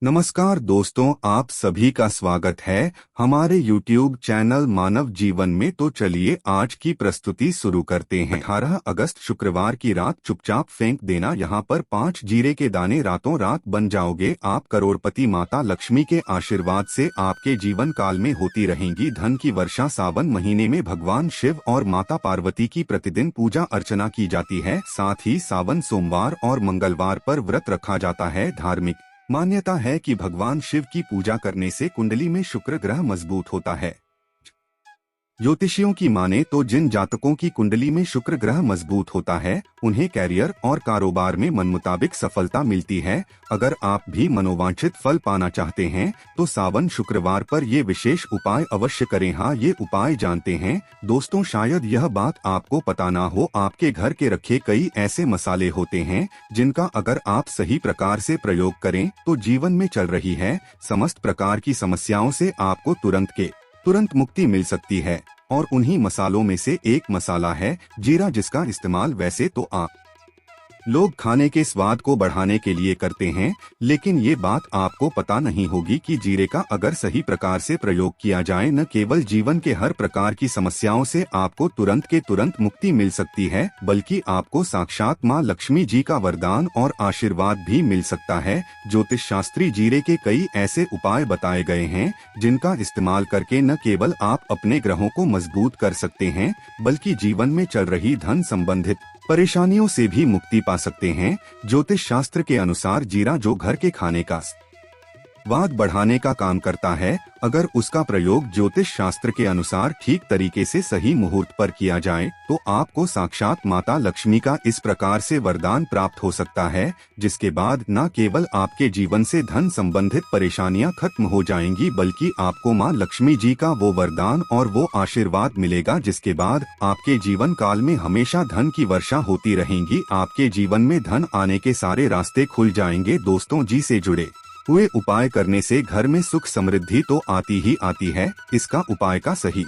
नमस्कार दोस्तों, आप सभी का स्वागत है हमारे YouTube चैनल मानव जीवन में। तो चलिए आज की प्रस्तुति शुरू करते हैं। 18 अगस्त शुक्रवार की रात चुपचाप फेंक देना। यहाँ पर 5 जीरे के दाने रातों रात बन जाओगे आप करोड़पति। माता लक्ष्मी के आशीर्वाद से आपके जीवन काल में होती रहेंगी धन की वर्षा। सावन महीने में भगवान शिव और माता पार्वती की प्रतिदिन पूजा अर्चना की जाती है। साथ ही सावन सोमवार और मंगलवार पर व्रत रखा जाता है। धार्मिक मान्यता है कि भगवान शिव की पूजा करने से कुंडली में शुक्र ग्रह मजबूत होता है। ज्योतिषियों की माने तो जिन जातकों की कुंडली में शुक्र ग्रह मजबूत होता है उन्हें कैरियर और कारोबार में मनमुताबिक सफलता मिलती है। अगर आप भी मनोवांछित फल पाना चाहते हैं तो सावन शुक्रवार पर ये विशेष उपाय अवश्य करें। हाँ, ये उपाय जानते हैं दोस्तों, शायद यह बात आपको पता ना हो। आपके घर के रखे कई ऐसे मसाले होते हैं जिनका अगर आप सही प्रकार से प्रयोग करें तो जीवन में चल रही है समस्त प्रकार की समस्याओं से आपको तुरंत मुक्ति मिल सकती है। और उन्हीं मसालों में से एक मसाला है जीरा, जिसका इस्तेमाल वैसे तो आप लोग खाने के स्वाद को बढ़ाने के लिए करते हैं, लेकिन ये बात आपको पता नहीं होगी कि जीरे का अगर सही प्रकार से प्रयोग किया जाए न केवल जीवन के हर प्रकार की समस्याओं से आपको तुरंत मुक्ति मिल सकती है, बल्कि आपको साक्षात माँ लक्ष्मी जी का वरदान और आशीर्वाद भी मिल सकता है। ज्योतिष शास्त्री जीरे के कई ऐसे उपाय बताए गए हैं जिनका इस्तेमाल करके न केवल आप अपने ग्रहों को मजबूत कर सकते हैं, बल्कि जीवन में चल रही धन संबंधित परेशानियों से भी मुक्ति पा सकते हैं। ज्योतिष शास्त्र के अनुसार जीरा जो घर के खाने का स्वाद बढ़ाने का काम करता है, अगर उसका प्रयोग ज्योतिष शास्त्र के अनुसार ठीक तरीके से सही मुहूर्त पर किया जाए तो आपको साक्षात माता लक्ष्मी का इस प्रकार से वरदान प्राप्त हो सकता है, जिसके बाद न केवल आपके जीवन से धन संबंधित परेशानियां खत्म हो जाएंगी, बल्कि आपको मां लक्ष्मी जी का वो वरदान और वो आशीर्वाद मिलेगा, जिसके बाद आपके जीवन काल में हमेशा धन की वर्षा होती रहेगी। आपके जीवन में धन आने के सारे रास्ते खुल जाएंगे। दोस्तों, जी से जुड़े हुए उपाय करने से घर में सुख समृद्धि तो आती ही आती है। इसका उपाय का सही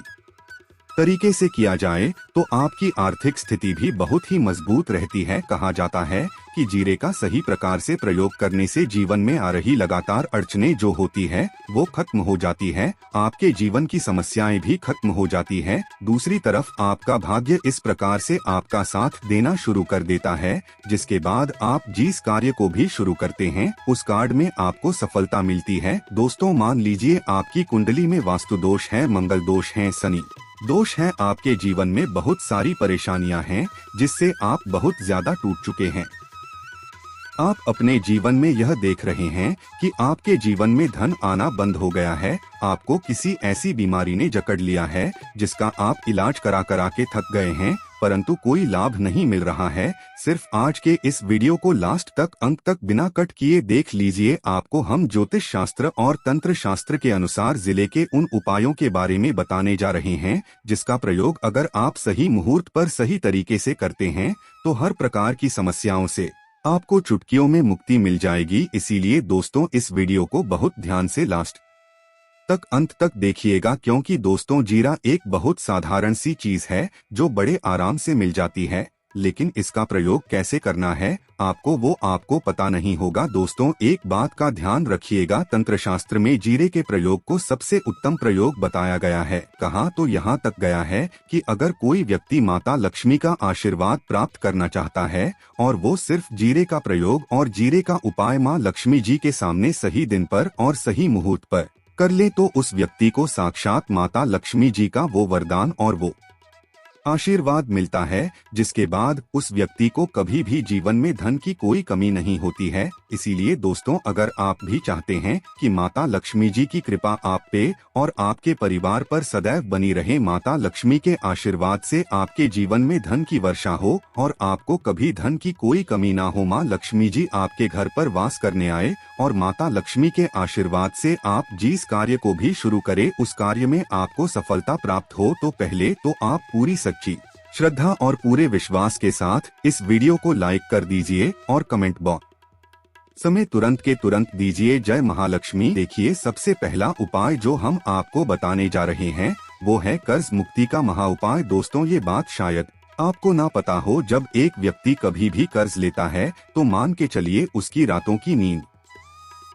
तरीके से किया जाए तो आपकी आर्थिक स्थिति भी बहुत ही मजबूत रहती है। कहा जाता है कि जीरे का सही प्रकार से प्रयोग करने से जीवन में आ रही लगातार अड़चनें जो होती है वो खत्म हो जाती है, आपके जीवन की समस्याएं भी खत्म हो जाती है। दूसरी तरफ आपका भाग्य इस प्रकार से आपका साथ देना शुरू कर देता है, जिसके बाद आप जिस कार्य को भी शुरू करते हैं उस कार्य में आपको सफलता मिलती है। दोस्तों, मान लीजिए आपकी कुंडली में वास्तु दोष है, मंगल दोष है, शनि दोष है, आपके जीवन में बहुत सारी परेशानियां हैं जिससे आप बहुत ज्यादा टूट चुके हैं। आप अपने जीवन में यह देख रहे हैं कि आपके जीवन में धन आना बंद हो गया है, आपको किसी ऐसी बीमारी ने जकड़ लिया है जिसका आप इलाज करा के थक गए हैं, परंतु कोई लाभ नहीं मिल रहा है। सिर्फ आज के इस वीडियो को लास्ट तक अंत तक बिना कट किए देख लीजिए। आपको हम ज्योतिष शास्त्र और तंत्र शास्त्र के अनुसार जिले के उन उपायों के बारे में बताने जा रहे हैं जिसका प्रयोग अगर आप सही मुहूर्त पर सही तरीके से करते हैं तो हर प्रकार की समस्याओं से आपको चुटकियों में मुक्ति मिल जाएगी। इसीलिए दोस्तों, इस वीडियो को बहुत ध्यान से लास्ट तक अंत तक देखिएगा, क्योंकि दोस्तों जीरा एक बहुत साधारण सी चीज है जो बड़े आराम से मिल जाती है, लेकिन इसका प्रयोग कैसे करना है आपको पता नहीं होगा। दोस्तों, एक बात का ध्यान रखिएगा, तंत्र शास्त्र में जीरे के प्रयोग को सबसे उत्तम प्रयोग बताया गया है। कहा तो यहाँ तक गया है कि अगर कोई व्यक्ति माता लक्ष्मी का आशीर्वाद प्राप्त करना चाहता है और वो सिर्फ जीरे का प्रयोग और जीरे का उपाय माँ लक्ष्मी जी के सामने सही दिन पर और सही मुहूर्त पर कर ले तो उस व्यक्ति को साक्षात माता लक्ष्मी जी का वो वरदान और वो आशीर्वाद मिलता है, जिसके बाद उस व्यक्ति को कभी भी जीवन में धन की कोई कमी नहीं होती है। इसीलिए दोस्तों, अगर आप भी चाहते हैं कि माता लक्ष्मी जी की कृपा आप पे और आपके परिवार पर सदैव बनी रहे, माता लक्ष्मी के आशीर्वाद से आपके जीवन में धन की वर्षा हो और आपको कभी धन की कोई कमी ना हो, माँ लक्ष्मी जी आपके घर पर वास करने आए और माता लक्ष्मी के आशीर्वाद से आप जिस कार्य को भी शुरू करें उस कार्य में आपको सफलता प्राप्त हो, तो पहले तो आप पूरी श्रद्धा और पूरे विश्वास के साथ इस वीडियो को लाइक कर दीजिए और कमेंट बॉक्स समय तुरंत के तुरंत दीजिए जय महालक्ष्मी। देखिए, सबसे पहला उपाय जो हम आपको बताने जा रहे हैं वो है कर्ज मुक्ति का महा उपाय। दोस्तों, ये बात शायद आपको ना पता हो, जब एक व्यक्ति कभी भी कर्ज लेता है तो मान के चलिए उसकी रातों की नींद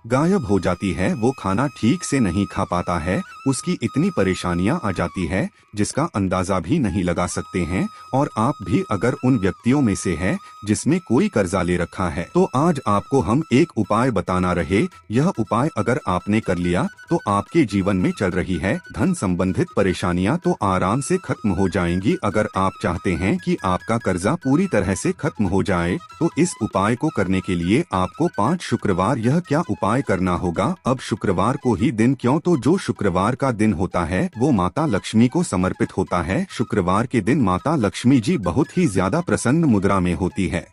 गायब हो जाती है। वो खाना ठीक से नहीं खा पाता है, उसकी इतनी परेशानियां आ जाती है जिसका अंदाजा भी नहीं लगा सकते हैं। और आप भी अगर उन व्यक्तियों में से हैं जिसमें कोई कर्जा ले रखा है, तो आज आपको हम एक उपाय बताना रहे। यह उपाय अगर आपने कर लिया तो आपके जीवन में चल रही है धन संबंधित परेशानियां तो आराम से खत्म हो जाएंगी। अगर आप चाहते हैं कि आपका कर्जा पूरी तरह से खत्म हो जाए तो इस उपाय को करने के लिए आपको 5 शुक्रवार यह क्या उपाय करना होगा। अब शुक्रवार को ही दिन क्यों, तो जो शुक्रवार का दिन होता है वो माता लक्ष्मी को समर्पित होता है। शुक्रवार के दिन माता लक्ष्मी जी बहुत ही ज्यादा प्रसन्न मुद्रा में होती है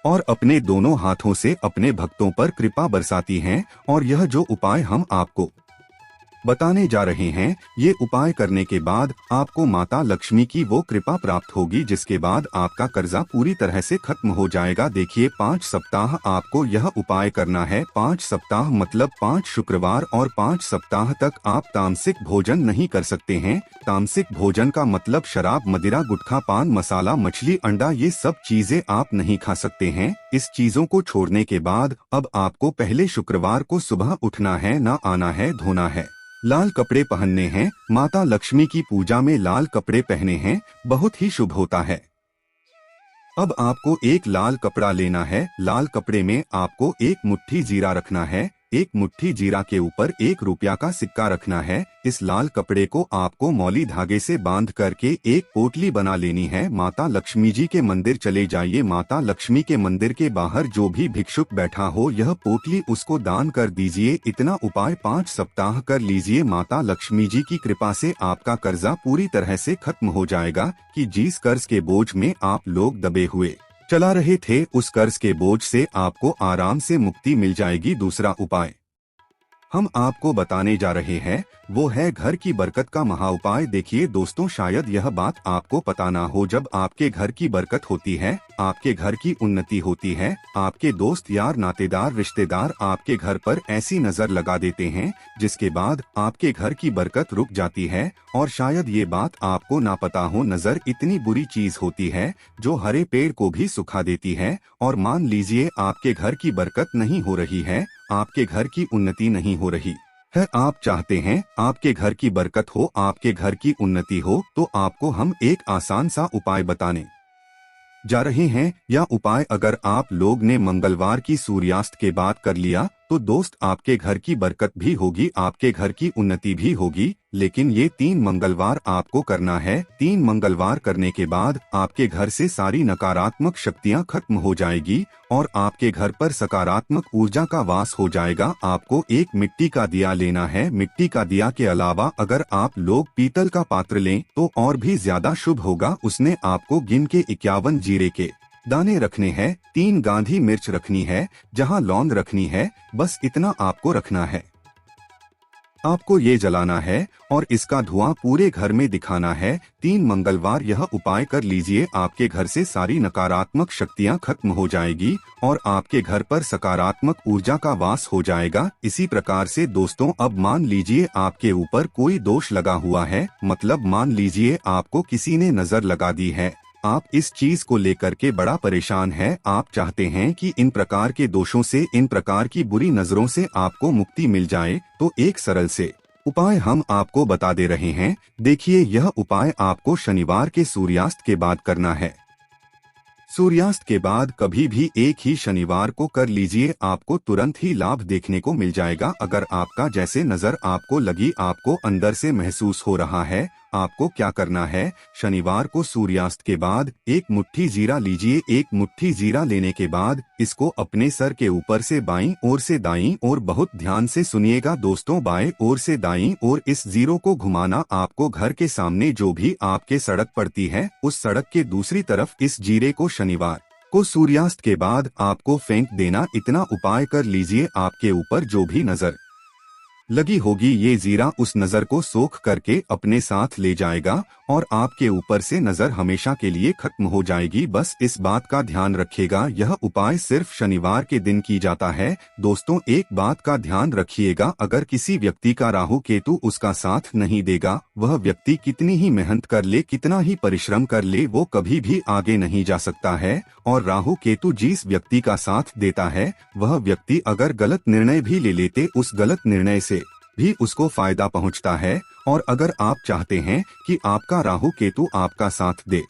और अपने दोनों हाथों से अपने भक्तों पर कृपा बरसाती हैं। और यह जो उपाय हम आपको बताने जा रहे हैं, ये उपाय करने के बाद आपको माता लक्ष्मी की वो कृपा प्राप्त होगी जिसके बाद आपका कर्जा पूरी तरह से खत्म हो जाएगा। देखिए, 5 सप्ताह आपको यह उपाय करना है। 5 सप्ताह मतलब 5 शुक्रवार और 5 सप्ताह तक आप तामसिक भोजन नहीं कर सकते हैं। तामसिक भोजन का मतलब शराब, मदिरा, गुटखा, पान मसाला, मछली, अंडा, ये सब चीजें आप नहीं खा सकते हैं। इस चीजों को छोड़ने के बाद अब आपको पहले शुक्रवार को सुबह उठना है, ना आना है, धोना है, लाल कपड़े पहनने हैं। माता लक्ष्मी की पूजा में लाल कपड़े पहने हैं बहुत ही शुभ होता है। अब आपको एक लाल कपड़ा लेना है। लाल कपड़े में आपको एक मुट्ठी जीरा रखना है। एक मुट्ठी जीरा के ऊपर 1 रुपया का सिक्का रखना है। इस लाल कपड़े को आपको मौली धागे से बांध करके एक पोटली बना लेनी है। माता लक्ष्मी जी के मंदिर चले जाइए। माता लक्ष्मी के मंदिर के बाहर जो भी भिक्षुक बैठा हो, यह पोटली उसको दान कर दीजिए। इतना उपाय 5 सप्ताह कर लीजिए। माता लक्ष्मी जी की कृपा से आपका कर्जा पूरी तरह से खत्म हो जाएगा कि जिस कर्ज के बोझ में आप लोग दबे हुए चला रहे थे, उस कर्ज के बोझ से आपको आराम से मुक्ति मिल जाएगी। दूसरा उपाय हम आपको बताने जा रहे हैं वो है घर की बरकत का महा उपाय। देखिए दोस्तों, शायद यह बात आपको पता ना हो, जब आपके घर की बरकत होती है, आपके घर की उन्नति होती है, आपके दोस्त यार नातेदार रिश्तेदार आपके घर पर ऐसी नजर लगा देते हैं जिसके बाद आपके घर की बरकत रुक जाती है। और शायद ये बात आपको ना पता हो, नजर इतनी बुरी चीज होती है जो हरे पेड़ को भी सुखा देती है। और मान लीजिए आपके घर की बरकत नहीं हो रही है, आपके घर की उन्नति नहीं हो रही है, आप चाहते हैं आपके घर की बरकत हो, आपके घर की उन्नति हो, तो आपको हम एक आसान सा उपाय बताने जा रहे हैं। यह उपाय अगर आप लोग ने मंगलवार की सूर्यास्त के बाद कर लिया तो दोस्त आपके घर की बरकत भी होगी, आपके घर की उन्नति भी होगी। लेकिन ये 3 मंगलवार आपको करना है। 3 मंगलवार करने के बाद आपके घर से सारी नकारात्मक शक्तियां खत्म हो जाएगी और आपके घर पर सकारात्मक ऊर्जा का वास हो जाएगा। आपको एक मिट्टी का दिया लेना है। मिट्टी का दिया के अलावा अगर आप लोग पीतल का पात्र लें तो और भी ज्यादा शुभ होगा। उसने आपको गिन के 51 जीरे के दाने रखने हैं, 3 गांधी मिर्च रखनी है, जहां लौंग रखनी है, बस इतना आपको रखना है। आपको ये जलाना है और इसका धुआं पूरे घर में दिखाना है। 3 मंगलवार यह उपाय कर लीजिए, आपके घर से सारी नकारात्मक शक्तियां खत्म हो जाएगी और आपके घर पर सकारात्मक ऊर्जा का वास हो जाएगा। इसी प्रकार से दोस्तों, अब मान लीजिए आपके ऊपर कोई दोष लगा हुआ है, मतलब मान लीजिए आपको किसी ने नजर लगा दी है, आप इस चीज को लेकर के बड़ा परेशान है, आप चाहते हैं कि इन प्रकार के दोषों से, इन प्रकार की बुरी नजरों से आपको मुक्ति मिल जाए, तो एक सरल से उपाय हम आपको बता दे रहे हैं। देखिए, यह उपाय आपको शनिवार के सूर्यास्त के बाद करना है। सूर्यास्त के बाद कभी भी एक ही शनिवार को कर लीजिए, आपको तुरंत ही लाभ देखने को मिल जाएगा। अगर आपका जैसे नजर आपको लगी, आपको अंदर से महसूस हो रहा है, आपको क्या करना है, शनिवार को सूर्यास्त के बाद 1 मुट्ठी जीरा लीजिए। 1 मुट्ठी जीरा लेने के बाद इसको अपने सर के ऊपर से बाईं ओर से दाईं ओर, बहुत ध्यान से सुनिएगा दोस्तों, बाएं ओर से दाईं ओर इस जीरो को घुमाना। आपको घर के सामने जो भी आपके सड़क पड़ती है, उस सड़क के दूसरी तरफ इस जीरे को शनिवार को सूर्यास्त के बाद आपको फेंक देना। इतना उपाय कर लीजिए, आपके ऊपर जो भी नजर लगी होगी ये जीरा उस नजर को सोख करके अपने साथ ले जाएगा और आपके ऊपर से नजर हमेशा के लिए खत्म हो जाएगी। बस इस बात का ध्यान रखिएगा, यह उपाय सिर्फ शनिवार के दिन की जाता है। दोस्तों एक बात का ध्यान रखिएगा, अगर किसी व्यक्ति का राहु केतु उसका साथ नहीं देगा, वह व्यक्ति कितनी ही मेहनत कर ले, कितना ही परिश्रम कर ले, वो कभी भी आगे नहीं जा सकता है। और राहु केतु जिस व्यक्ति का साथ देता है, वह व्यक्ति अगर गलत निर्णय भी ले लेते, उस गलत निर्णय से भी उसको फायदा पहुंचता है। और अगर आप चाहते हैं कि आपका राहु केतु आपका साथ दे,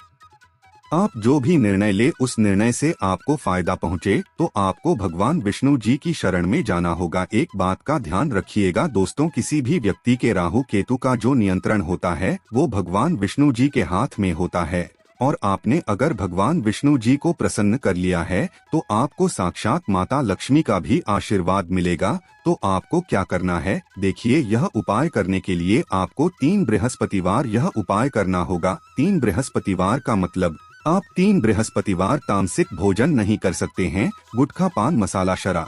आप जो भी निर्णय ले उस निर्णय से आपको फायदा पहुंचे, तो आपको भगवान विष्णु जी की शरण में जाना होगा। एक बात का ध्यान रखिएगा दोस्तों, किसी भी व्यक्ति के राहु केतु का जो नियंत्रण होता है वो भगवान विष्णु जी के हाथ में होता है। और आपने अगर भगवान विष्णु जी को प्रसन्न कर लिया है तो आपको साक्षात माता लक्ष्मी का भी आशीर्वाद मिलेगा। तो आपको क्या करना है, देखिए, यह उपाय करने के लिए आपको 3 बृहस्पतिवार यह उपाय करना होगा। 3 बृहस्पतिवार का मतलब आप 3 बृहस्पतिवार तामसिक भोजन नहीं कर सकते हैं। गुटखा, पान मसाला, शराब,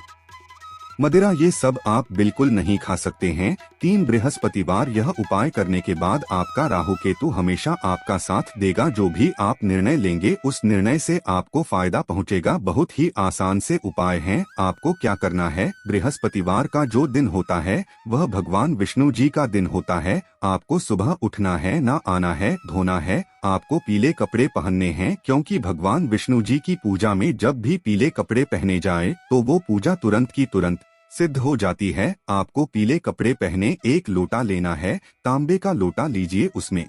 मदिरा ये सब आप बिल्कुल नहीं खा सकते हैं। 3 बृहस्पतिवार यह उपाय करने के बाद आपका राहु केतु हमेशा आपका साथ देगा। जो भी आप निर्णय लेंगे उस निर्णय से आपको फायदा पहुंचेगा। बहुत ही आसान से उपाय हैं। आपको क्या करना है, बृहस्पतिवार का जो दिन होता है वह भगवान विष्णु जी का दिन होता है। आपको सुबह उठना है, ना आना है, धोना है, आपको पीले कपड़े पहनने हैं, क्योंकि भगवान विष्णु जी की पूजा में जब भी पीले कपड़े पहने जाए तो वो पूजा तुरंत की तुरंत सिद्ध हो जाती है। आपको पीले कपड़े पहने, एक लोटा लेना है, तांबे का लोटा लीजिए, उसमें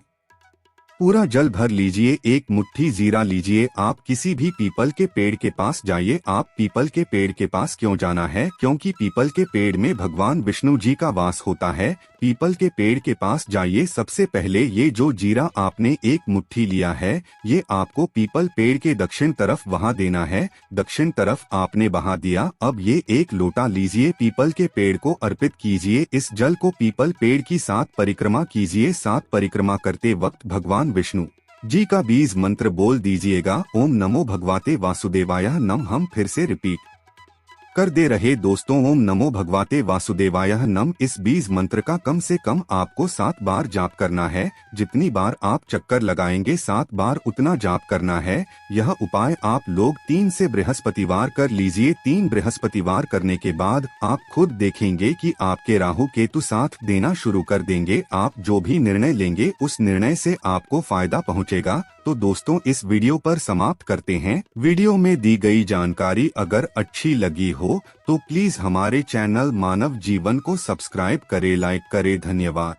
पूरा जल भर लीजिए, एक मुट्ठी जीरा लीजिए। आप किसी भी पीपल के पेड़ के पास जाइए। आप पीपल के पेड़ के पास क्यों जाना है, क्योंकि पीपल के पेड़ में भगवान विष्णु जी का वास होता है। पीपल के पेड़ के पास जाइए। सबसे पहले ये जो जीरा आपने एक मुट्ठी लिया है, ये आपको पीपल पेड़ के दक्षिण तरफ वहां देना है। दक्षिण तरफ आपने बहा दिया। अब ये एक लोटा लीजिए, पीपल के पेड़ को अर्पित कीजिए। इस जल को पीपल पेड़ की 7 परिक्रमा कीजिए। 7 परिक्रमा करते वक्त भगवान विष्णु जी का बीज मंत्र बोल दीजिएगा, ओम नमो भगवते वासुदेवाय नम। हम फिर से रिपीट कर दे रहे दोस्तों, ओम नमो भगवते वासुदेवाय नम। इस बीज मंत्र का कम से कम आपको 7 बार जाप करना है। जितनी बार आप चक्कर लगाएंगे 7 बार उतना जाप करना है। यह उपाय आप लोग 3 से बृहस्पतिवार कर लीजिए। 3 बृहस्पतिवार करने के बाद आप खुद देखेंगे कि आपके राहु केतु साथ देना शुरू कर देंगे। आप जो भी निर्णय लेंगे उस निर्णय से आपको फायदा पहुंचेगा। तो दोस्तों इस वीडियो पर समाप्त करते हैं। वीडियो में दी गई जानकारी अगर अच्छी लगी हो तो प्लीज हमारे चैनल मानव जीवन को सब्सक्राइब करें, लाइक करें। धन्यवाद।